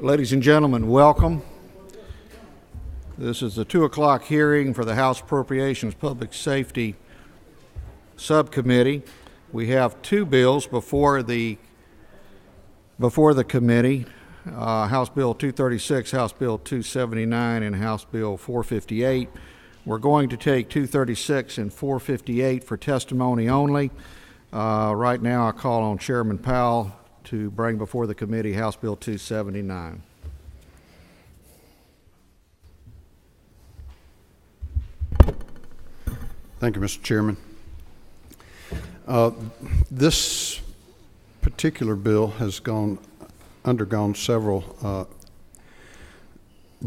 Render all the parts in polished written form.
Ladies and gentlemen, welcome. This is the 2 o'clock hearing for the House Appropriations Public Safety Subcommittee. We have two bills before the committee, House Bill 236, House Bill 279, and House Bill 458. We're going to take 236 and 458 for testimony only. Right now I call on Chairman Powell to bring before the committee House Bill 279. Thank you, Mr. Chairman. This particular bill has undergone several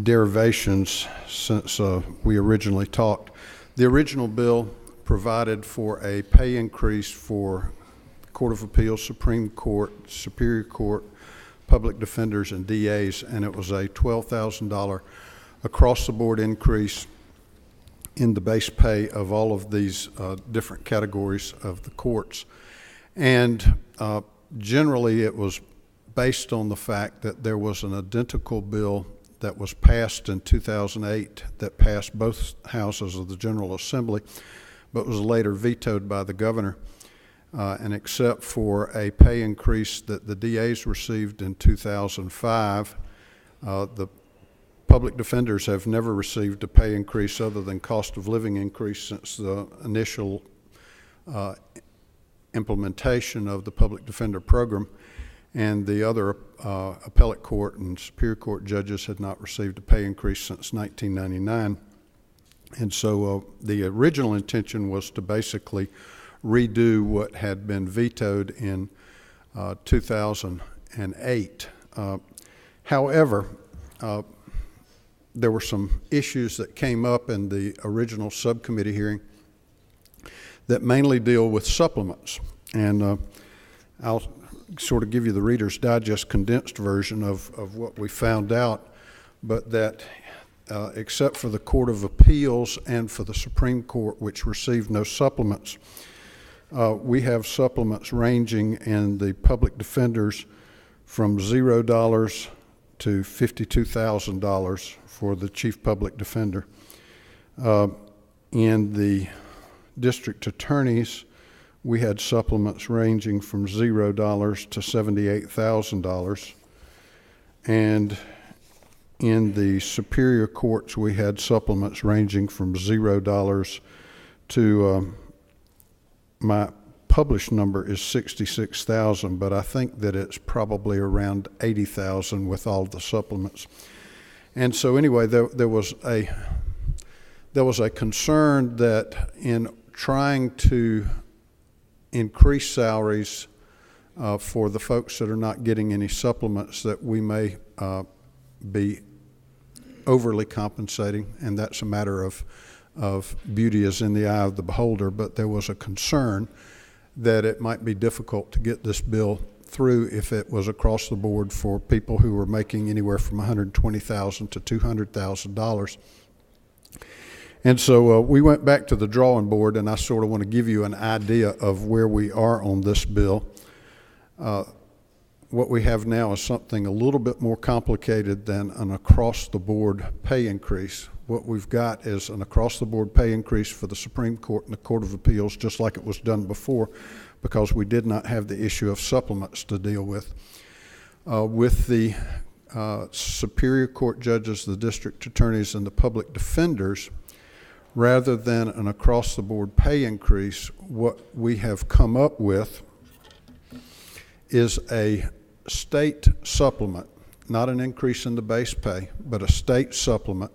derivations since we originally talked. The original bill provided for a pay increase for Court of Appeals, Supreme Court, Superior Court, public defenders, and DAs, and it was a $12,000 across-the-board increase in the base pay of all of these different categories of the courts. And generally it was based on the fact that there was an identical bill that was passed in 2008 that passed both houses of the General Assembly, but was later vetoed by the governor. And except for a pay increase that the DAs received in 2005, the public defenders have never received a pay increase other than cost of living increase since the initial implementation of the public defender program. And the other appellate court and superior court judges had not received a pay increase since 1999. And so the original intention was to basically redo what had been vetoed in 2008. However, there were some issues that came up in the original subcommittee hearing that mainly deal with supplements. And I'll sort of give you the Reader's Digest condensed version of what we found out, but that except for the Court of Appeals and for the Supreme Court, which received no supplements, we have supplements ranging in the public defenders from $0 to $52,000 for the chief public defender. In the district attorneys, we had supplements ranging from $0 to $78,000. And in the superior courts, we had supplements ranging from $0 to my published number is 66,000, but I think that it's probably around 80,000 with all the supplements. And so anyway, there was a concern that in trying to increase salaries for the folks that are not getting any supplements, that we may be overly compensating, and that's a matter of beauty is in the eye of the beholder, but there was a concern that it might be difficult to get this bill through if it was across the board for people who were making anywhere from $120,000 to $200,000. And so we went back to the drawing board, and I sort of want to give you an idea of where we are on this bill. What we have now is something a little bit more complicated than an across-the-board pay increase. What we've got is an across-the-board pay increase for the Supreme Court and the Court of Appeals, just like it was done before, because we did not have the issue of supplements to deal with. With the Superior Court judges, the district attorneys, and the public defenders, rather than an across-the-board pay increase, what we have come up with is a state supplement, not an increase in the base pay, but a state supplement.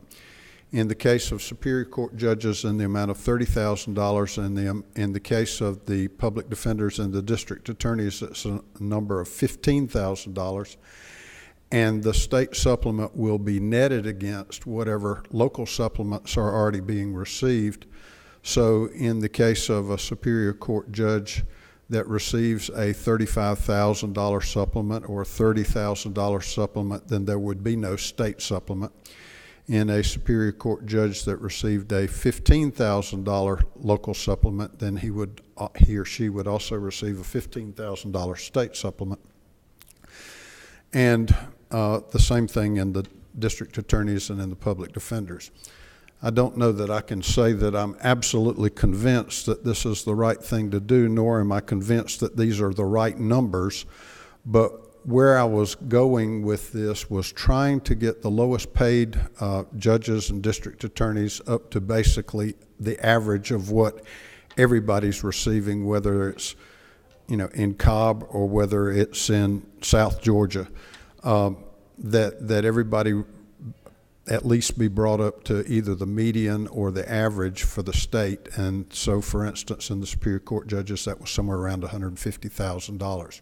In the case of Superior Court judges, in the amount of $30,000, and in the case of the public defenders and the district attorneys, it's a number of $15,000. And the state supplement will be netted against whatever local supplements are already being received. So in the case of a Superior Court judge that receives a $35,000 supplement or a $30,000 supplement, then there would be no state supplement. In a Superior Court judge that received a $15,000 local supplement, then he or she would also receive a $15,000 state supplement. And the same thing in the district attorneys and in the public defenders. I don't know that I can say that I'm absolutely convinced that this is the right thing to do, nor am I convinced that these are the right numbers, but where I was going with this was trying to get the lowest paid judges and district attorneys up to basically the average of what everybody's receiving, whether it's in Cobb or whether it's in South Georgia, that everybody at least be brought up to either the median or the average for the state. And so, for instance, in the Superior Court judges, that was somewhere around $150,000.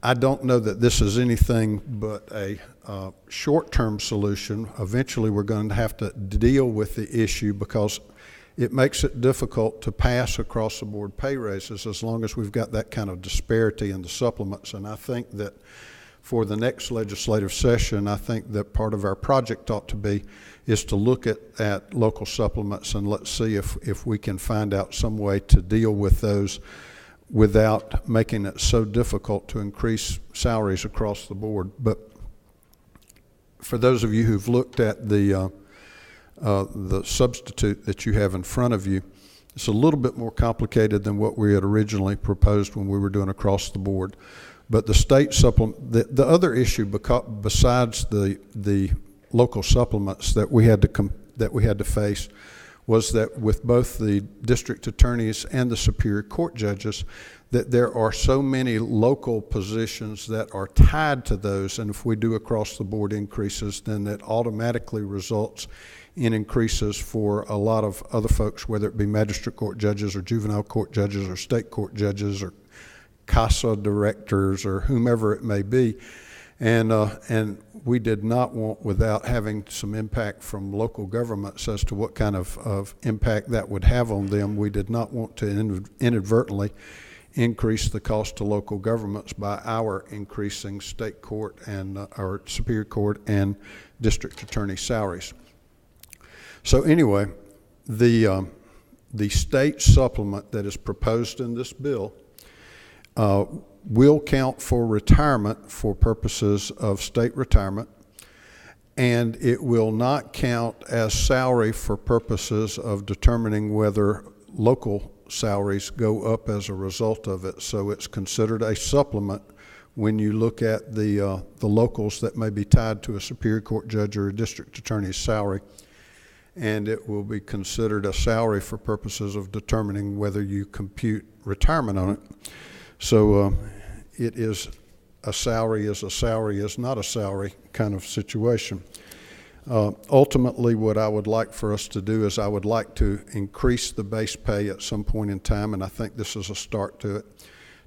I don't know that this is anything but a short-term solution. Eventually, we're going to have to deal with the issue because it makes it difficult to pass across-the-board pay raises as long as we've got that kind of disparity in the supplements. And I think that for the next legislative session, I think that part of our project ought to be is to look at local supplements, and let's see if we can find out some way to deal with those without making it so difficult to increase salaries across the board. But for those of you who've looked at the substitute that you have in front of you, it's a little bit more complicated than what we had originally proposed when we were doing across the board. But the state supplement, the other issue besides the local supplements that we had to face was that with both the district attorneys and the Superior Court judges, that there are so many local positions that are tied to those, and if we do across the board increases, then that automatically results in increases for a lot of other folks, whether it be magistrate court judges or juvenile court judges or state court judges or CASA directors or whomever it may be. And we did not want, without having some impact from local governments as to what kind of impact that would have on them, we did not want to inadvertently increase the cost to local governments by our increasing state court and our Superior Court and district attorney salaries. So anyway, the state supplement that is proposed in this bill will count for retirement for purposes of state retirement, and it will not count as salary for purposes of determining whether local salaries go up as a result of it. So it's considered a supplement when you look at the locals that may be tied to a Superior Court judge or a district attorney's salary, and it will be considered a salary for purposes of determining whether you compute retirement on it. So it is a salary is not a salary kind of situation. Ultimately, what I would like for us to do is I would like to increase the base pay at some point in time, and I think this is a start to it,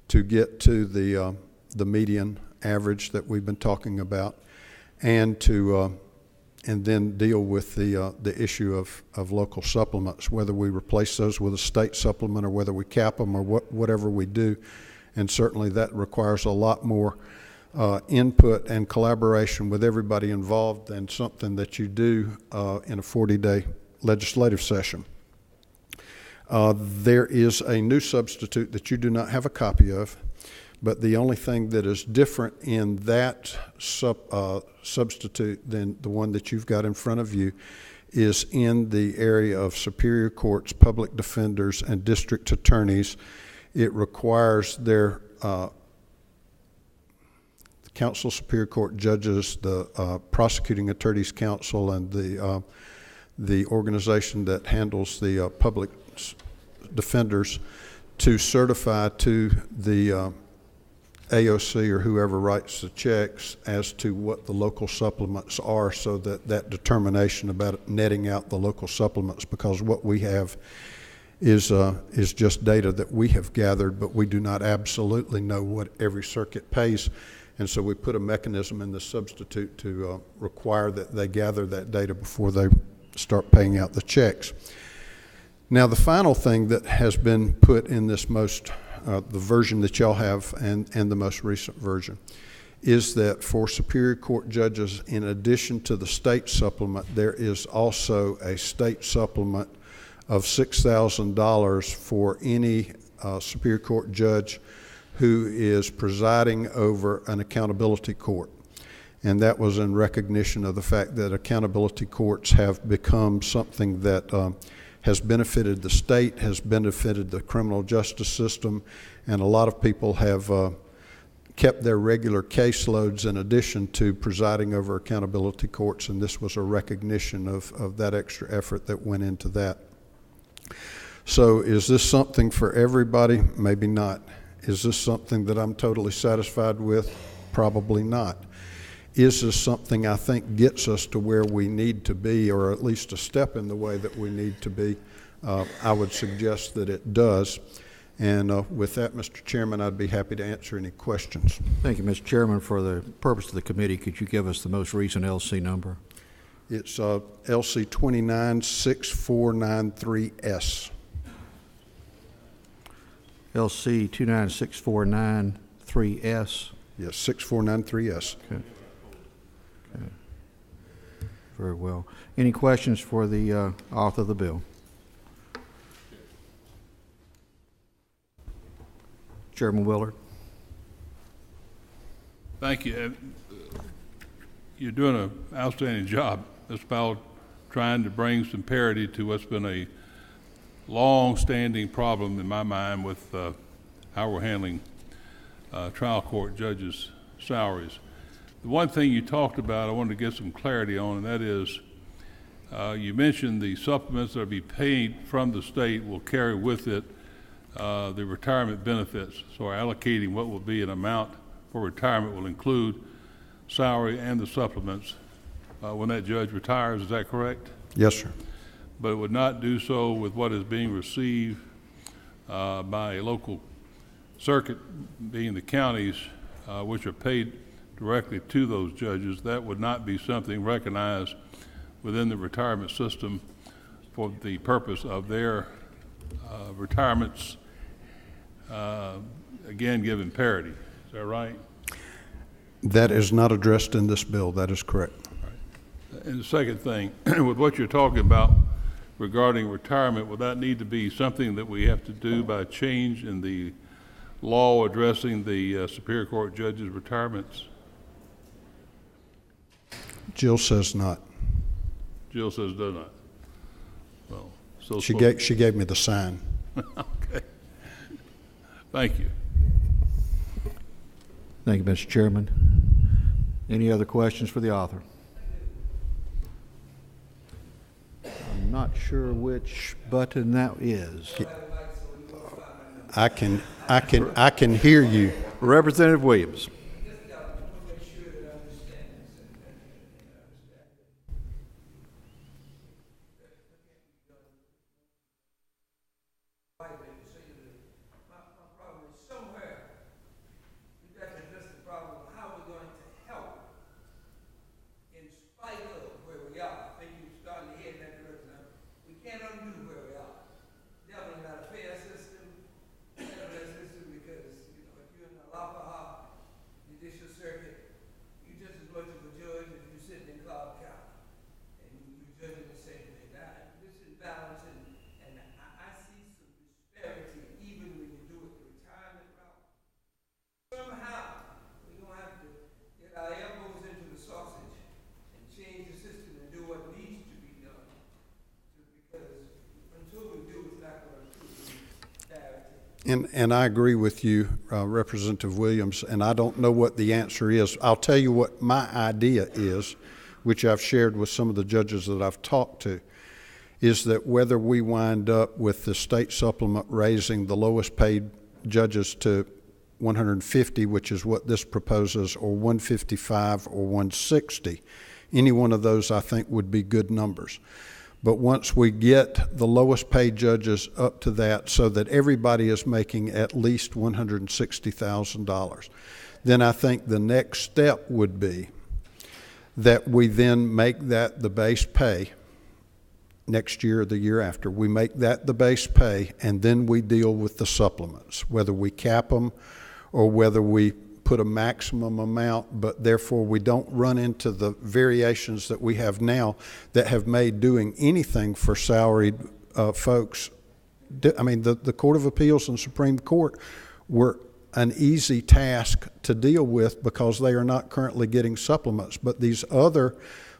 to get to the median average that we've been talking about, and to and then deal with the issue of local supplements, whether we replace those with a state supplement or whether we cap them or whatever we do. And certainly that requires a lot more input and collaboration with everybody involved than something that you do in a 40-day legislative session. There is a new substitute that you do not have a copy of, but the only thing that is different in that substitute than the one that you've got in front of you is in the area of Superior Courts, public defenders, and district attorneys. It requires their council, Superior Court judges, the prosecuting attorneys council, and the organization that handles the public defenders to certify to the AOC or whoever writes the checks as to what the local supplements are, so that determination about netting out the local supplements, because what we have is just data that we have gathered, but we do not absolutely know what every circuit pays. And so we put a mechanism in the substitute to require that they gather that data before they start paying out the checks. Now, the final thing that has been put in this the version that y'all have and the most recent version is that for Superior Court judges, in addition to the state supplement, there is also a state supplement of $6,000 for any Superior Court judge who is presiding over an accountability court. and that was in recognition of the fact that accountability courts have become something that has benefited the state, has benefited the criminal justice system, and a lot of people have kept their regular caseloads in addition to presiding over accountability courts, and this was a recognition of that extra effort that went into that. So is this something for everybody? Maybe not. Is this something that I'm totally satisfied with? Probably not. Is this something I think gets us to where we need to be, or at least a step in the way that we need to be? I would suggest that it does. And with that, Mr. Chairman, I'd be happy to answer any questions. Thank you, Mr. Chairman. For the purpose of the committee, could you give us the most recent LC number? It's LC 296493S. LC 296493S. Yes, 6493S. Okay. Okay. Very well. Any questions for the author of the bill? Chairman Willard. Thank you. You're doing an outstanding job, Mr. Powell, trying to bring some parity to what's been a long-standing problem in my mind with how we're handling trial court judges' salaries. The one thing you talked about I wanted to get some clarity on, and that is you mentioned the supplements that will be paid from the state will carry with it the retirement benefits. So allocating what will be an amount for retirement will include salary and the supplements when that judge retires. Is that correct? Yes, sir. But it would not do so with what is being received by a local circuit, being the counties, which are paid directly to those judges. That would not be something recognized within the retirement system for the purpose of their retirements, again, given parity. Is that right? That is not addressed in this bill. That is correct. Right. And the second thing, with what you're talking about regarding retirement, would that need to be something that we have to do by change in the law addressing the Superior Court judges' retirements? Jill says not. Jill says does not. Well, so she gave me the sign. Okay. Thank you. Thank you, Mr. Chairman. Any other questions for the author? I'm not sure which button that is. I can hear you. Representative Williams. And I agree with you, Representative Williams, and I don't know what the answer is. I'll tell you what my idea is, which I've shared with some of the judges that I've talked to, is that whether we wind up with the state supplement raising the lowest paid judges to 150, which is what this proposes, or 155 or 160, any one of those I think would be good numbers. But once we get the lowest paid judges up to that so that everybody is making at least $160,000, then I think the next step would be that we then make that the base pay next year or the year after. We make that the base pay, and then we deal with the supplements, whether we cap them or whether we put a maximum amount, but therefore we don't run into the variations that we have now that have made doing anything for salaried folks. I mean, the Court of Appeals and Supreme Court were an easy task to deal with because they are not currently getting supplements. But these other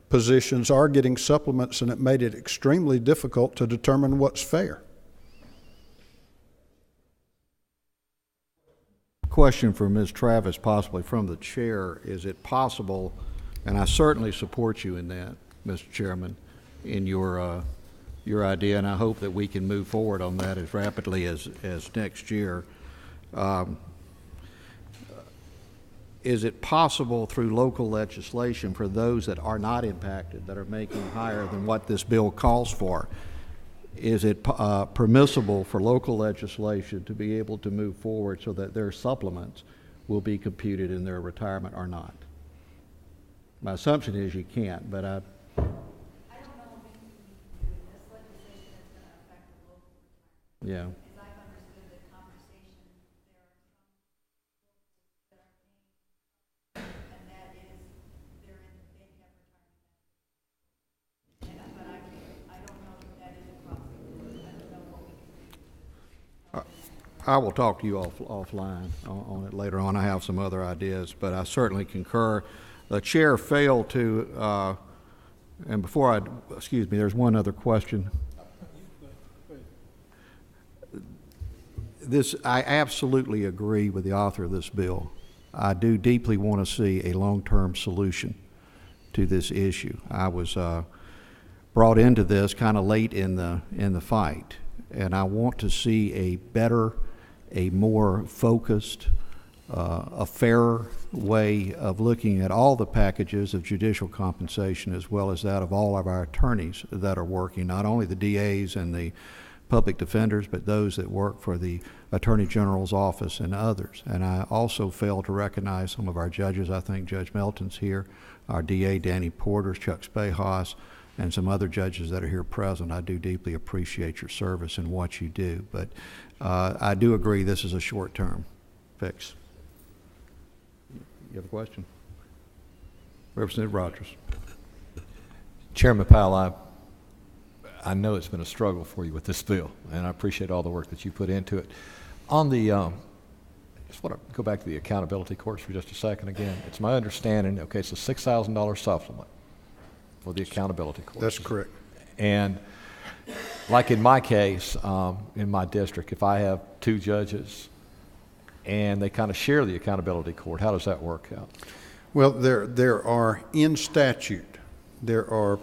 positions are getting supplements, and it made it extremely difficult to determine what's fair. Question for Ms. Travis, possibly from the chair. Is it possible, and I certainly support you in that, Mr. Chairman, in your idea, and I hope that we can move forward on that as rapidly as next year. Is it possible through local legislation for those that are not impacted, that are making higher than what this bill calls for, is it permissible for local legislation to be able to move forward so that their supplements will be computed in their retirement or not? My assumption is you can't, but I don't know if this legislation is going to affect the local retirement. Yeah. As I've understood the conversation, there are some that are paying, and that is they have retirement. But I don't know if that is across the board. I don't know what we can do. I will talk to you offline on it later on. I have some other ideas, but I certainly concur. The chair failed to, and before excuse me, there's one other question. I absolutely agree with the author of this bill. I do deeply want to see a long-term solution to this issue. I was brought into this kind of late in the fight, and I want to see a better, a more focused, a fairer way of looking at all the packages of judicial compensation as well as that of all of our attorneys that are working, not only the DAs and the public defenders, but those that work for the Attorney General's office and others. And I also fail to recognize some of our judges. I think Judge Melton's here, our DA, Danny Porter, Chuck Spahas, and some other judges that are here present. I do deeply appreciate your service and what you do, but I do agree this is a short-term fix. You have a question? Representative Rogers. Chairman Powell, I know it's been a struggle for you with this bill, and I appreciate all the work that you put into it. On the, just want to go back to the accountability courts for just a second again. It's my understanding, okay, it's a $6,000 supplement for the accountability courts. That's correct. And like in my case, in my district, if I have two judges and they kind of share the accountability court, how does that work out? Well, there are, in statute, there are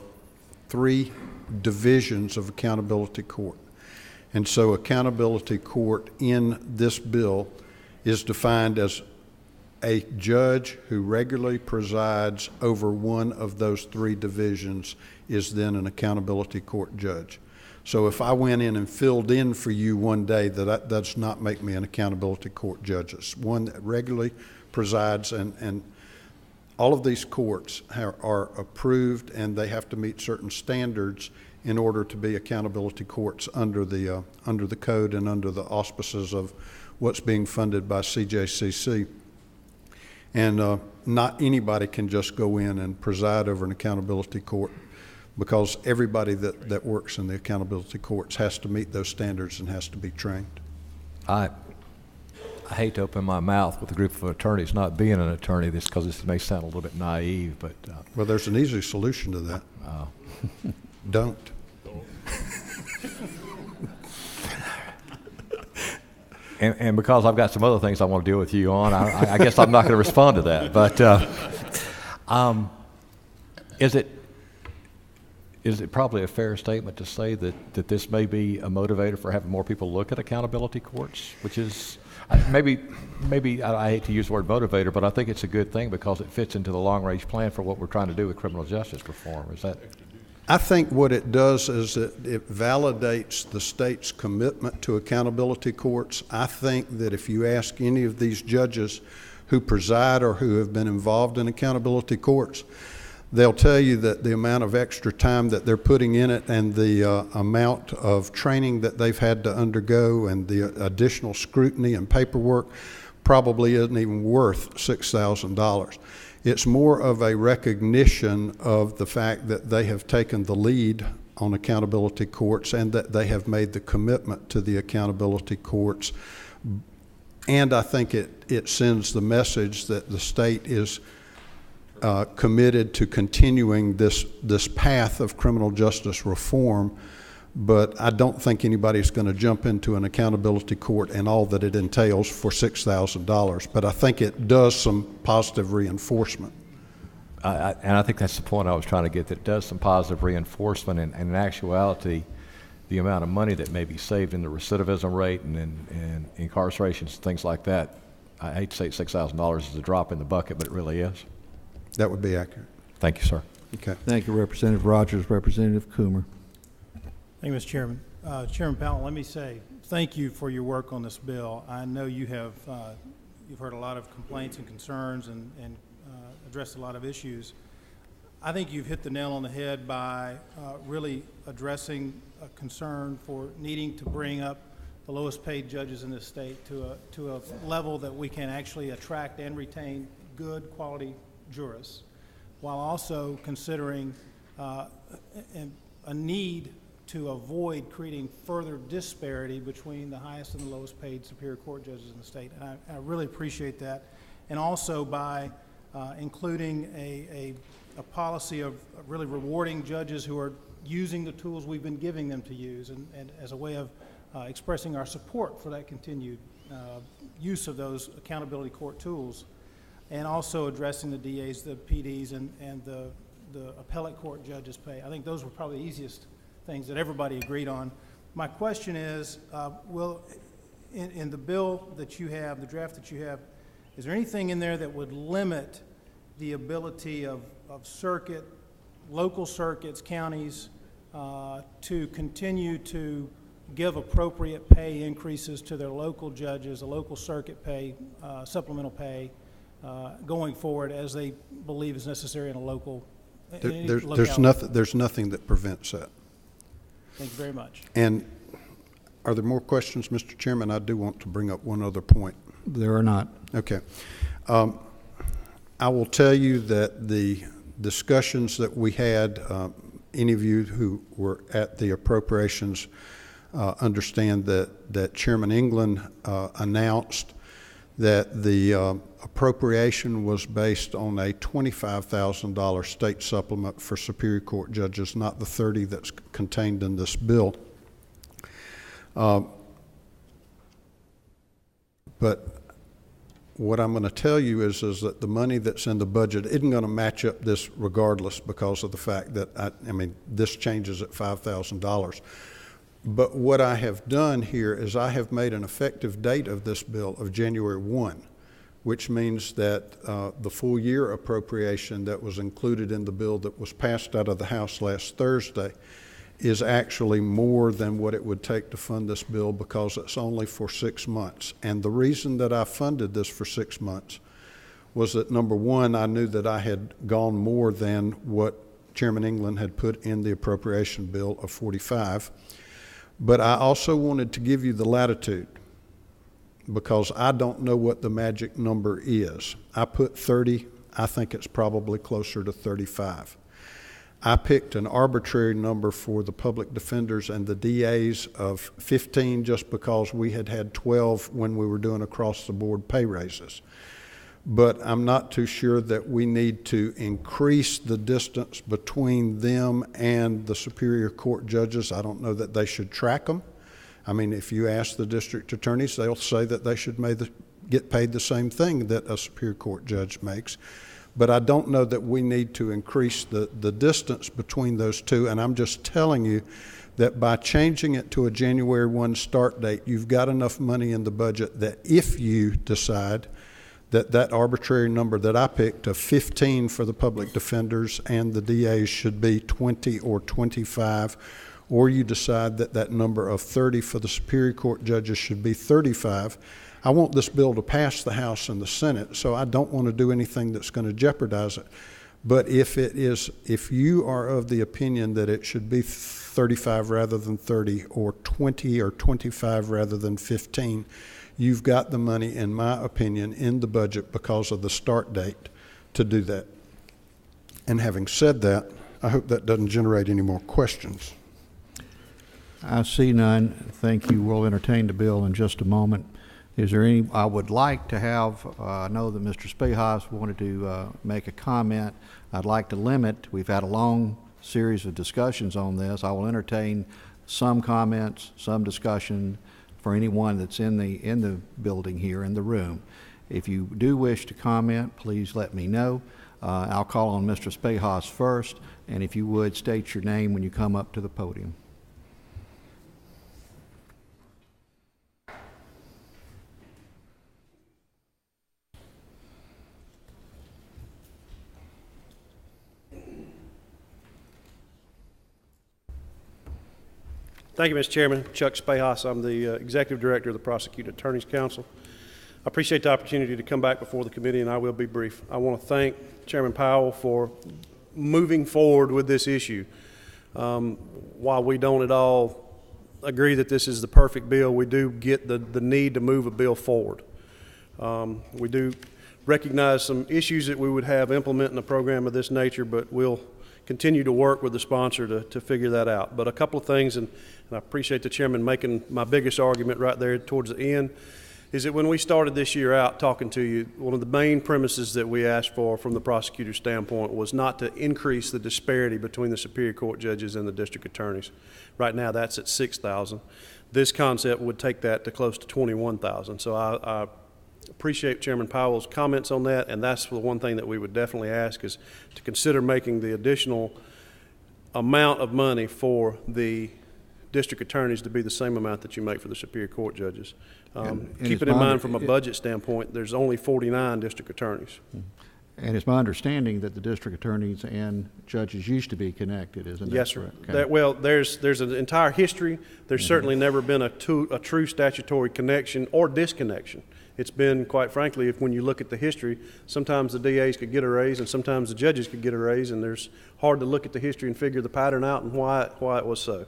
3 divisions of accountability court. And so accountability court in this bill is defined as a judge who regularly presides over one of those 3 divisions is then an accountability court judge. So if I went in and filled in for you one day, that does not make me an accountability court judge. It's one that regularly presides, and all of these courts are approved, and they have to meet certain standards in order to be accountability courts under the code and under the auspices of what's being funded by CJCC. And not anybody can just go in and preside over an accountability court, because everybody that works in the accountability courts has to meet those standards and has to be trained. I hate to open my mouth with a group of attorneys not being an attorney, because this may sound a little bit naive, but well, there's an easy solution to that. Don't. And because I've got some other things I want to deal with you on, I guess I'm not going to respond to that. But is it probably a fair statement to say that this may be a motivator for having more people look at accountability courts, which is maybe I hate to use the word motivator, but I think it's a good thing because it fits into the long-range plan for what we're trying to do with criminal justice reform. Is that? I think what it does is it validates the state's commitment to accountability courts. I think that if you ask any of these judges who preside or who have been involved in accountability courts, they'll tell you that the amount of extra time that they're putting in it and the amount of training that they've had to undergo and the additional scrutiny and paperwork probably isn't even worth $6,000. It's more of a recognition of the fact that they have taken the lead on accountability courts and that they have made the commitment to the accountability courts And I think it sends the message that the state is committed to continuing this path of criminal justice reform, but I don't think anybody's going to jump into an accountability court and all that it entails for $6,000. But I think it does some positive reinforcement. And I think that's the point I was trying to get, that it does some positive reinforcement, and in actuality, the amount of money that may be saved in the recidivism rate and incarcerations, things like that. I hate to say $6,000 is a drop in the bucket, but it really is. That would be accurate. Thank you, sir. Okay. Thank you, Representative Rogers. Representative Coomer. Thank you, Mr. Chairman. Chairman Powell, let me say thank you for your work on this bill. I know you have you've heard a lot of complaints and concerns and addressed a lot of issues. I think you've hit the nail on the head by really addressing a concern for needing to bring up the lowest paid judges in this state to a level that we can actually attract and retain good quality jurists, while also considering a need to avoid creating further disparity between the highest and the lowest paid Superior Court judges in the state. And I really appreciate that. And also by including a policy of really rewarding judges who are using the tools we've been giving them to use, and as a way of expressing our support for that continued use of those accountability court tools, and also addressing the DAs, the PDs, and the appellate court judges' pay. I think those were probably the easiest things that everybody agreed on. My question is, in the bill that you have, the draft that you have, is there anything in there that would limit the ability of local circuits, counties, to continue to give appropriate pay increases to their local judges, a local circuit pay, supplemental pay, going forward as they believe is necessary in a local There's nothing that prevents that. Thank you very much. And are there more questions, Mr. Chairman? I do want to bring up one other point. There are not. Okay. I will tell you that the discussions that we had, any of you who were at the appropriations understand that Chairman England announced that the appropriation was based on a $25,000 state supplement for Superior Court judges, not the $30,000 that's contained in this bill. But what I'm going to tell you is that the money that's in the budget isn't going to match up this regardless, because of the fact that, this changes at $5,000. But what I have done here is I have made an effective date of this bill of January 1, which means that the full year appropriation that was included in the bill that was passed out of the House last Thursday is actually more than what it would take to fund this bill, because it's only for 6 months. And the reason that I funded this for 6 months was that, number one, I knew that I had gone more than what Chairman England had put in the appropriation bill of 45. But I also wanted to give you the latitude, because I don't know what the magic number is. I put 30. I think it's probably closer to 35. I picked an arbitrary number for the public defenders and the DAs of 15, just because we had 12 when we were doing across-the-board pay raises. But I'm not too sure that we need to increase the distance between them and the Superior Court judges. I don't know that they should track them. If you ask the district attorneys, they'll say that they should get paid the same thing that a Superior Court judge makes. But I don't know that we need to increase the distance between those two. And I'm just telling you that by changing it to a January 1 start date, you've got enough money in the budget that if you decide that arbitrary number that I picked of 15 for the public defenders and the DAs should be 20 or 25, or you decide that number of 30 for the Superior Court judges should be 35, I want this bill to pass the House and the Senate, so I don't want to do anything that's going to jeopardize it. But if you are of the opinion that it should be 35 rather than 30, or 20 or 25 rather than 15, you've got the money, in my opinion, in the budget because of the start date to do that. And having said that, I hope that doesn't generate any more questions. I see none. Thank you. We'll entertain the bill in just a moment. Is there any, I would like to have, I know that Mr. Spahas wanted to make a comment. I'd like to limit, we've had a long series of discussions on this. I will entertain some comments, some discussion for anyone that's in the building here, in the room. If you do wish to comment, please let me know. I'll call on Mr. Spahas first, and if you would, state your name when you come up to the podium. Thank you, Mr. Chairman. Chuck Spahas. I'm the Executive Director of the Prosecuting Attorneys Council. I appreciate the opportunity to come back before the committee, and I will be brief. I want to thank Chairman Powell for moving forward with this issue. While we don't at all agree that this is the perfect bill, we do get the need to move a bill forward. We do recognize some issues that we would have implementing a program of this nature, but we'll continue to work with the sponsor to figure that out. But a couple of things, and I appreciate the chairman making my biggest argument right there towards the end, is that when we started this year out talking to you, one of the main premises that we asked for from the prosecutor's standpoint was not to increase the disparity between the Superior Court judges and the district attorneys. Right now that's at 6,000. This concept would take that to close to 21,000. So I appreciate Chairman Powell's comments on that, and that's the one thing that we would definitely ask is to consider making the additional amount of money for the district attorneys to be the same amount that you make for the Superior Court judges. Keep it in mind from a budget standpoint, there's only 49 district attorneys. And it's my understanding that the district attorneys and judges used to be connected, isn't that yes, correct? Sir. Well, there's an entire history. There's certainly never been a true statutory connection or disconnection. It's been, quite frankly, when you look at the history, sometimes the DAs could get a raise and sometimes the judges could get a raise, and there's hard to look at the history and figure the pattern out and why it was so.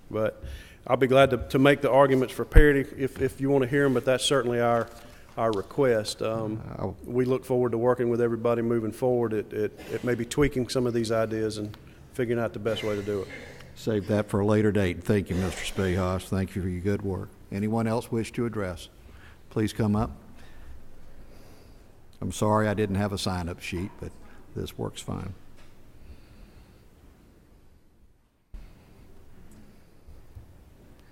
But I'll be glad to make the arguments for parity if you want to hear them, but that's certainly our request. We look forward to working with everybody moving forward. It may be tweaking some of these ideas and figuring out the best way to do it. Save that for a later date. Thank you, Mr. Spahas. Thank you for your good work. Anyone else wish to address? Please come up. I'm sorry I didn't have a sign-up sheet, but this works fine.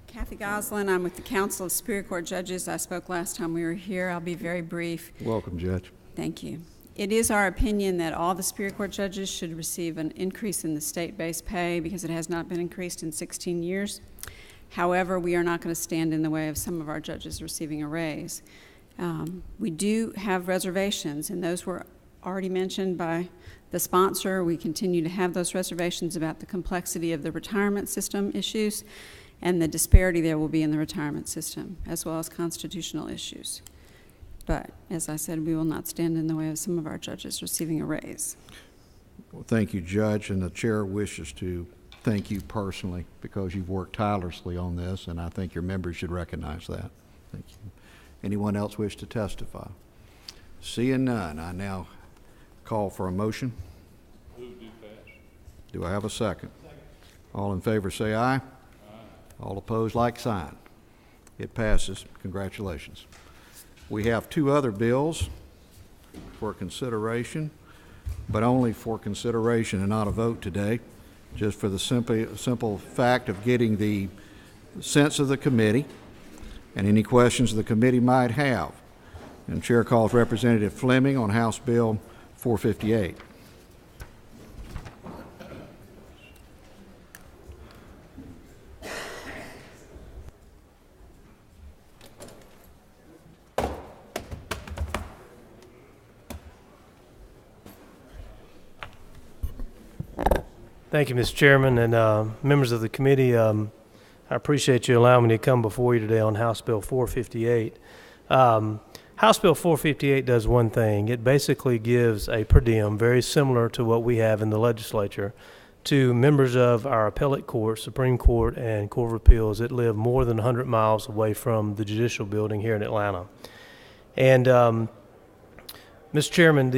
Kathy Goslin, I'm with the Council of Superior Court Judges. I spoke last time we were here. I'll be very brief. Welcome, Judge. Thank you. It is our opinion that all the Superior Court judges should receive an increase in the state-based pay because it has not been increased in 16 years. However, we are not going to stand in the way of some of our judges receiving a raise. We do have reservations, and those were already mentioned by the sponsor. We continue to have those reservations about the complexity of the retirement system issues and the disparity there will be in the retirement system, as well as constitutional issues. But, as I said, we will not stand in the way of some of our judges receiving a raise. Well, thank you, Judge, and the chair wishes to thank you personally because you've worked tirelessly on this, and I think your members should recognize that. Thank you. Anyone else wish to testify? Seeing none, I now call for a motion. Do I have a second? All in favor say aye. All opposed, like sign. It passes. Congratulations. We have two other bills for consideration, but only for consideration and not a vote today, just for the simple fact of getting the sense of the committee and any questions the committee might have. And Chair calls Representative Fleming on House Bill 458. Thank you, Mr. Chairman, and members of the committee. I appreciate you allowing me to come before you today on House Bill 458. House Bill 458 does one thing. It basically gives a per diem very similar to what we have in the legislature to members of our appellate court, Supreme Court, and Court of Appeals that live more than 100 miles away from the judicial building here in Atlanta. And Mr. Chairman,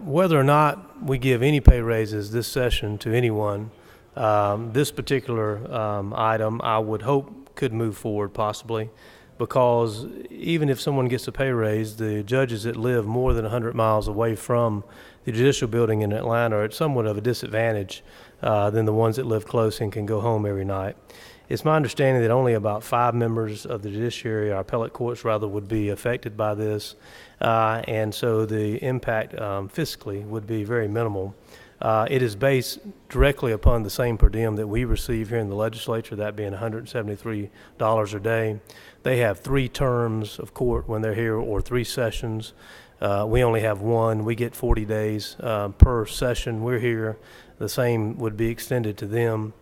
whether or not we give any pay raises this session to anyone, this particular item I would hope could move forward possibly. because even if someone gets a pay raise, the judges that live more than 100 miles away from the judicial building in Atlanta are at somewhat of a disadvantage than the ones that live close and can go home every night. It's my understanding that only about 5 members of the judiciary, our appellate courts rather, would be affected by this, and so the impact fiscally would be very minimal. It is based directly upon the same per diem that we receive here in the legislature, that being $173 a day. They have 3 terms of court when they're here, or 3 sessions. We only have 1. We get 40 days per session. We're here. The same would be extended to them.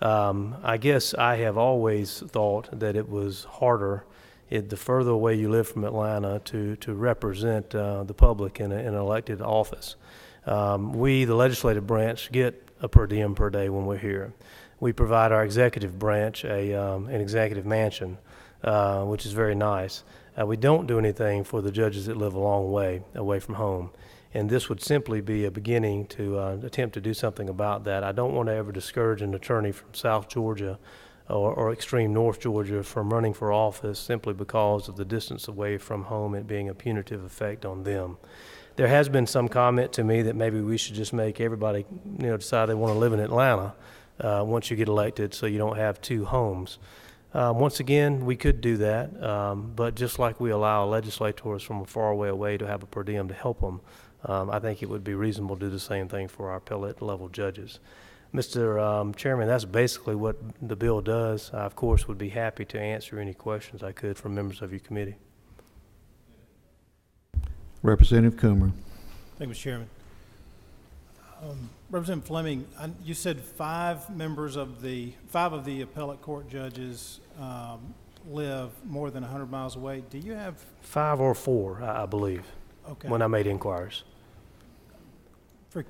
I guess I have always thought that it was harder, the further away you live from Atlanta, to represent the public in an elected office. We, the legislative branch, get a per diem per day when we're here. We provide our executive branch an executive mansion, which is very nice. We don't do anything for the judges that live a long way away from home. And this would simply be a beginning to attempt to do something about that. I don't want to ever discourage an attorney from South Georgia or extreme North Georgia from running for office simply because of the distance away from home and being a punitive effect on them. There has been some comment to me that maybe we should just make everybody, decide they want to live in Atlanta once you get elected, so you don't have 2 homes. Once again, we could do that, but just like we allow legislators from far away to have a per diem to help them, I think it would be reasonable to do the same thing for our appellate level judges. Mr. Chairman, that's basically what the bill does. I, of course, would be happy to answer any questions I could from members of your committee. Representative Coomer. Thank you, Mr. Chairman. Representative Fleming, you said 5 of the appellate court judges live more than 100 miles away. Do you have 5 or 4, I believe, okay, when I made inquiries. For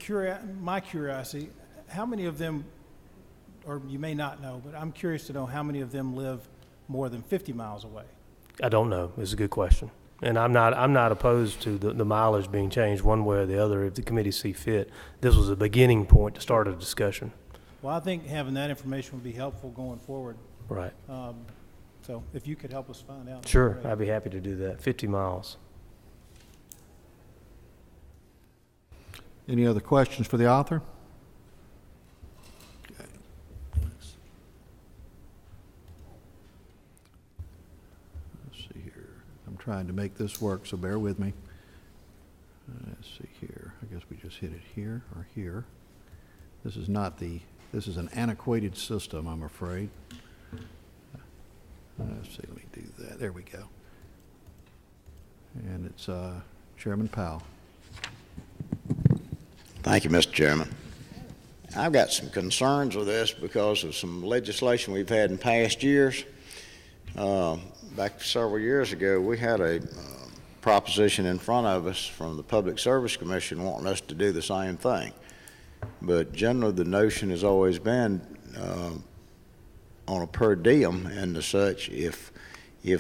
my curiosity, how many of them, or you may not know, but I'm curious to know how many of them live more than 50 miles away? I don't know. It's a good question. And I'm not opposed to the mileage being changed one way or the other if the committee see fit. This was a beginning point to start a discussion. Well, I think having that information would be helpful going forward. Right. So if you could help us find out. Sure, I'd be happy to do that. 50 miles. Any other questions for the author? Trying to make this work, so bear with me. Let's see here. I guess we just hit it here or here. This is an antiquated system, I'm afraid. Let's see, let me do that. There we go. And it's Chairman Powell. Thank you, Mr. Chairman. I've got some concerns with this because of some legislation we've had in past years. Back several years ago, we had a proposition in front of us from the Public Service Commission wanting us to do the same thing. But generally, the notion has always been on a per diem and as such, if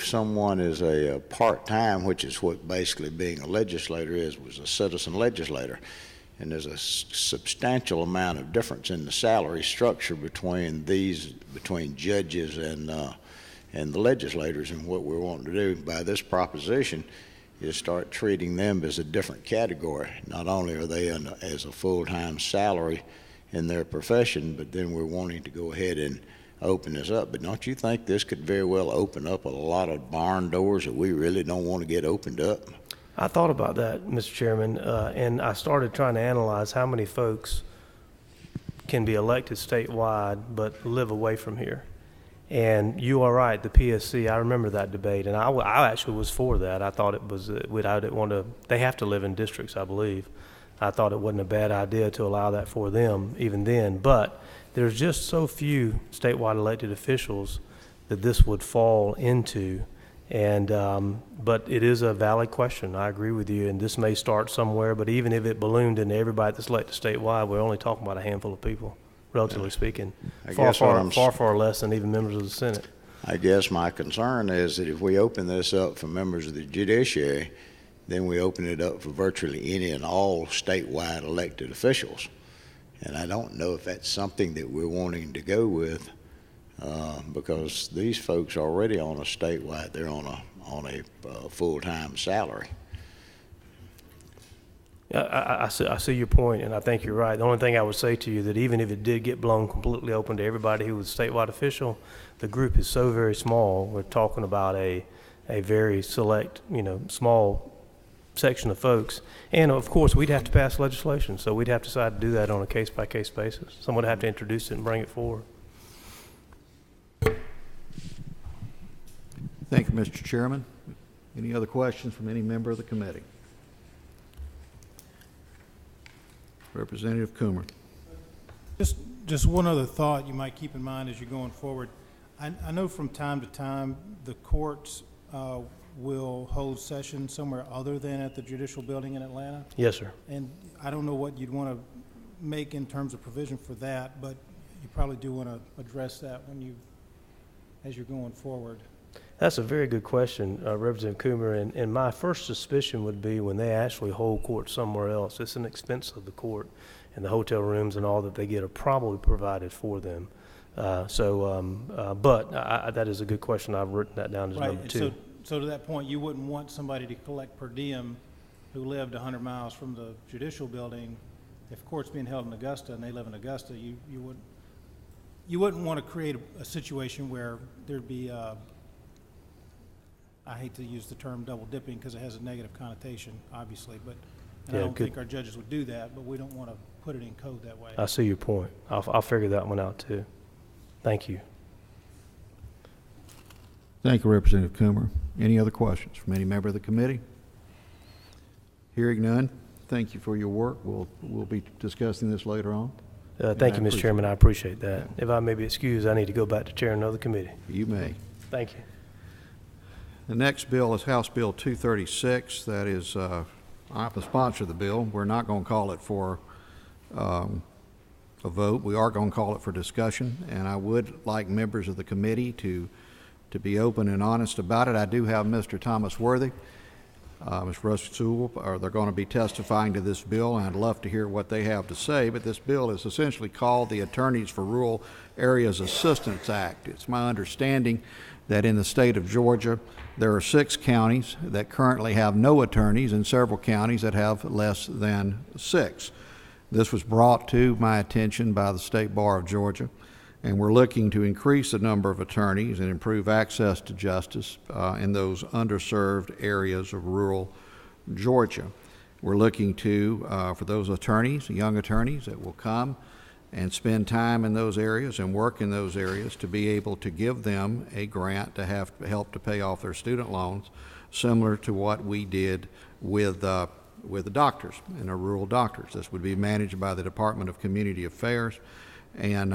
someone is a part-time, which is what basically being a legislator was a citizen legislator, and there's a substantial amount of difference in the salary structure between judges and the legislators, and what we're wanting to do by this proposition is start treating them as a different category. Not only are they as a full-time salary in their profession, but then we're wanting to go ahead and open this up. But don't you think this could very well open up a lot of barn doors that we really don't want to get opened up? I thought about that, Mr. Chairman, and I started trying to analyze how many folks can be elected statewide but live away from here. And you are right, the PSC, I remember that debate, and I actually was for that. I thought it was, I didn't want to, they have to live in districts, I believe. I thought it wasn't a bad idea to allow that for them even then, but there's just so few statewide elected officials that this would fall into. And, but it is a valid question. I agree with you, and this may start somewhere, but even if it ballooned into everybody that's elected statewide, we're only talking about a handful of people. Relatively speaking, far less than even members of the Senate. I guess my concern is that if we open this up for members of the judiciary, then we open it up for virtually any and all statewide elected officials. And I don't know if that's something that we're wanting to go with because these folks are already on a statewide, they're on a full-time salary. I see your point, and I think you're right. The only thing I would say to you that even if it did get blown completely open to everybody who was statewide official, the group is so very small. We're talking about a very select, small section of folks. And of course, we'd have to pass legislation, so we'd have to decide to do that on a case-by-case basis. Someone would have to introduce it and bring it forward. Thank you, Mr. Chairman. Any other questions from any member of the committee? Representative Coomer. Just one other thought you might keep in mind as you're going forward. I know from time to time the courts will hold sessions somewhere other than at the Judicial Building in Atlanta. Yes, sir. And I don't know what you'd want to make in terms of provision for that, but you probably do want to address that as you're going forward. That's a very good question, Representative Coomer, and my first suspicion would be when they actually hold court somewhere else, it's an expense of the court, and the hotel rooms and all that they get are probably provided for them. But that is a good question. I've written that down as number two. So to that point, you wouldn't want somebody to collect per diem who lived 100 miles from the Judicial Building. If court's being held in Augusta and they live in Augusta, you wouldn't want to create a situation where there'd be I hate to use the term double dipping because it has a negative connotation, obviously, but I don't think our judges would do that, but we don't want to put it in code that way. I see your point. I'll figure that one out too. Thank you. Thank you, Representative Coomer. Any other questions from any member of the committee? Hearing none, thank you for your work. We'll be discussing this later on. Thank you, Mr. Chairman. I appreciate that. Yeah. If I may be excused, I need to go back to chair another committee. You may. Thank you. The next bill is House Bill 236. That is, I'm the sponsor of the bill. We're not going to call it for a vote. We are going to call it for discussion, and I would like members of the committee to be open and honest about it. I do have Mr. Thomas Worthy, Ms. Russ Sewell, they're going to be testifying to this bill, and I'd love to hear what they have to say, but this bill is essentially called the Attorneys for Rural Areas Assistance Act. It's my understanding that in the state of Georgia, there are 6 counties that currently have no attorneys and several counties that have less than 6. This was brought to my attention by the State Bar of Georgia, and we're looking to increase the number of attorneys and improve access to justice in those underserved areas of rural Georgia. We're looking to, for those attorneys, young attorneys that will come and spend time in those areas and work in those areas, to be able to give them a grant to have help to pay off their student loans, similar to what we did with the doctors and our rural doctors. This would be managed by the Department of Community Affairs, and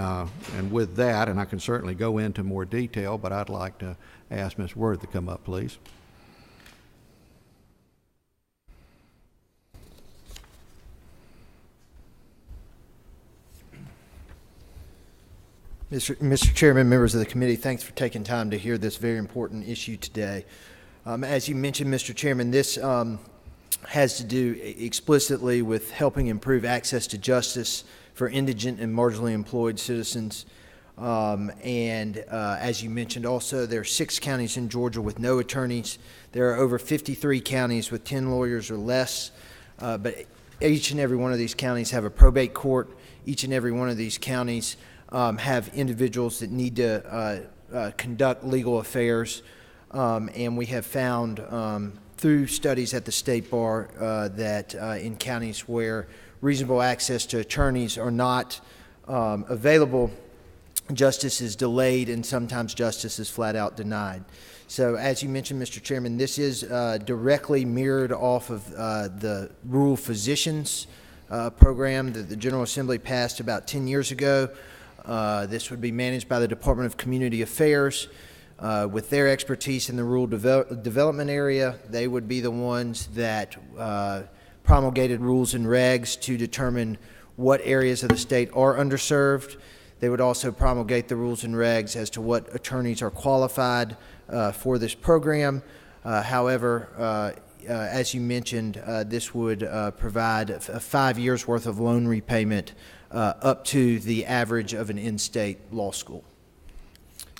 with that, and I can certainly go into more detail, but I'd like to ask Ms. Worth to come up, please. Mr. Chairman, members of the committee, thanks for taking time to hear this very important issue today. As you mentioned, Mr. Chairman, this has to do explicitly with helping improve access to justice for indigent and marginally employed citizens. As you mentioned also, there are 6 counties in Georgia with no attorneys. There are over 53 counties with 10 lawyers or less, but each and every one of these counties have a probate court. Each and every one of these counties have individuals that need to conduct legal affairs, and we have found through studies at the State Bar that in counties where reasonable access to attorneys are not available, justice is delayed and sometimes justice is flat out denied. So as you mentioned, Mr. Chairman, this is directly mirrored off of the Rural Physicians program that the General Assembly passed about 10 years ago. This would be managed by the Department of Community Affairs. With their expertise in the rural development area, they would be the ones that promulgated rules and regs to determine what areas of the state are underserved. They would also promulgate the rules and regs as to what attorneys are qualified for this program. However, as you mentioned, this would provide 5 years worth of loan repayment up to the average of an in-state law school.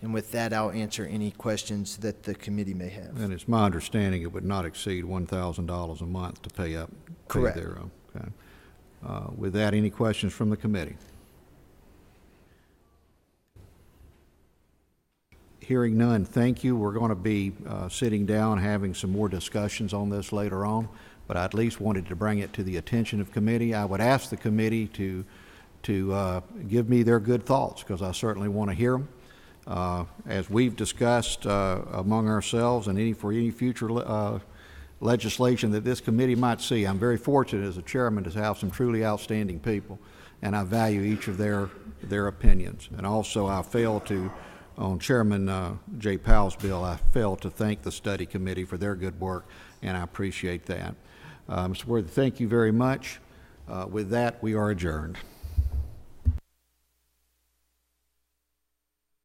And with that, I'll answer any questions that the committee may have. And it's my understanding it would not exceed $1,000 a month to pay up. Correct. Okay. With that, any questions from the committee? Hearing none, thank you. We're going to be sitting down, having some more discussions on this later on, but I at least wanted to bring it to the attention of committee. I would ask the committee to give me their good thoughts, because I certainly want to hear them. As we've discussed among ourselves and for any future legislation that this committee might see, I'm very fortunate as a chairman to have some truly outstanding people, and I value each of their opinions. And also, I fail to, on Chairman Jay Powell's bill, I failed to thank the study committee for their good work, and I appreciate that. Mr. Worthy, thank you very much. With that, we are adjourned.